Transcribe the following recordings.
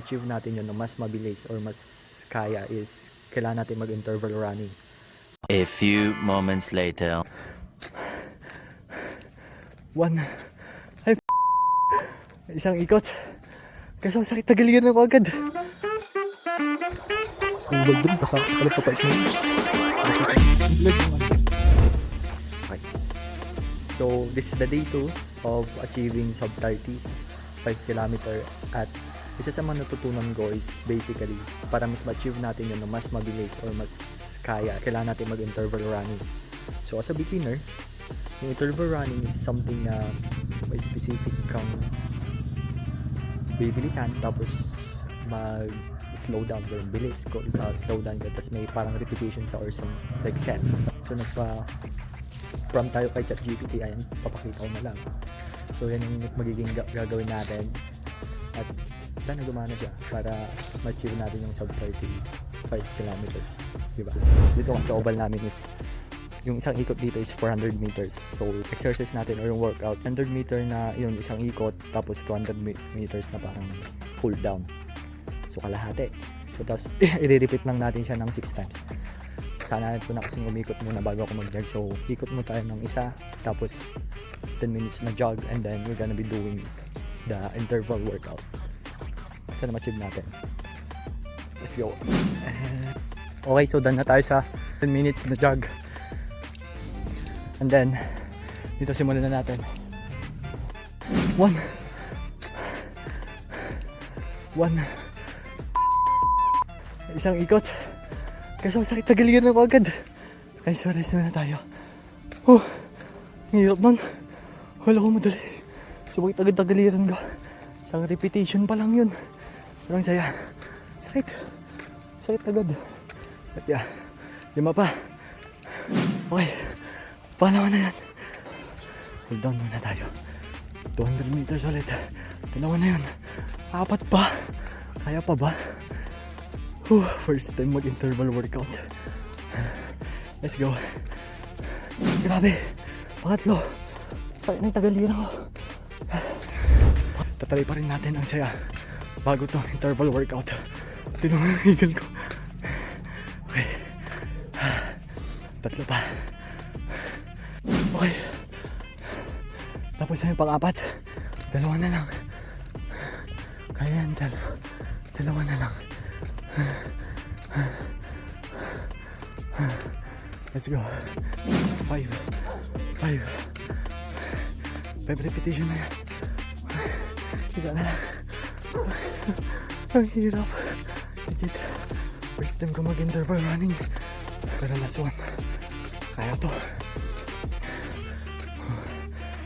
achieve natin yun na mas mabilis or mas kaya is kailangan natin mag-interval running. A few moments later. Ay, isang ikot. Kasi ang sakit, tagaligan ako agad. Ang bag din, pasakit pala sa part mo. Okay. So, this is the day 2 of achieving sub 30 5 kilometer at isa sa mga natutunan ko is basically para mas ma-achieve natin yun na mas mabilis or mas kaya, kailangan natin mag-interval running. So, as a beginner, yung interval running is something na may specific kang bibilisan tapos mag-slow down, yung bilis ko, slow down ka, tapos may parang repetition ka or some like set. So, prompt tayo kay ChatGPT, ayan, papakita ko na lang. So, yan yung magiging gagawin natin at sana gumana siya para ma-achieve natin yung sub 35 kilometers, diba? Dito sa oval namin is yung isang ikot dito is 400 meters. So, exercise natin or yung workout, 100 meter na yun, isang ikot, tapos 200 meters na parang pull down. So, kalahati. So, tapos, i-repeat lang natin siya ng 6 times. Sana ito na kasing umikot muna bago ako mag-jog. So, ikot mo tayo ng isa, tapos 10 minutes na jog, and then we're gonna be doing the interval workout. Sana ma-achieve natin. Let's go. Okay, so done na tayo sa 10 minutes na jog. And then, dito simulan na natin. 1 isang ikot. Kasi ang sakit, tagaligan ako agad. Ay, sorry, na tayo. Hirap man. Wala ko madali. Sumakit agad tagaliran ko. Isang repetition pa lang yun. Pero ang saya. Sakit agad. At yeah, 5 pa. Okay, palawan na yan. Hold down muna tayo. 200 meters ulit. 2 na yun. 4 pa. Kaya pa ba? First time mag-interval workout. Let's go. Grabe. Pangatlo. Sakit ng tagaliran ko. Tatali pa rin natin ang saya bago to interval workout. Tinungigan ko. Okay. 3 pa. Okay. Tapos na yung pang-4. 2 na lang. Kaya yan, 2 na lang. Let's go. 5 repetition na yan. Isa na lang. Ang hirap. First time ko mag-interval running. Pero last one. Kaya to.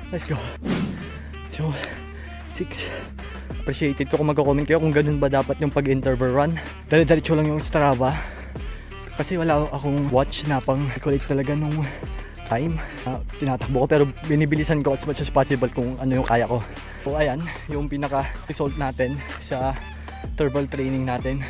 Let's go. So, 6. Appreciated ko kung magko-comment kayo kung ganun ba dapat yung pag-interval run. Dali-diretso lang yung Strava. Kasi wala akong watch na pang collect talaga nung time. Tinatakbo ko pero binibilisan ko as much as possible kung ano yung kaya ko. So ayan, yung pinaka-result natin sa interval training natin.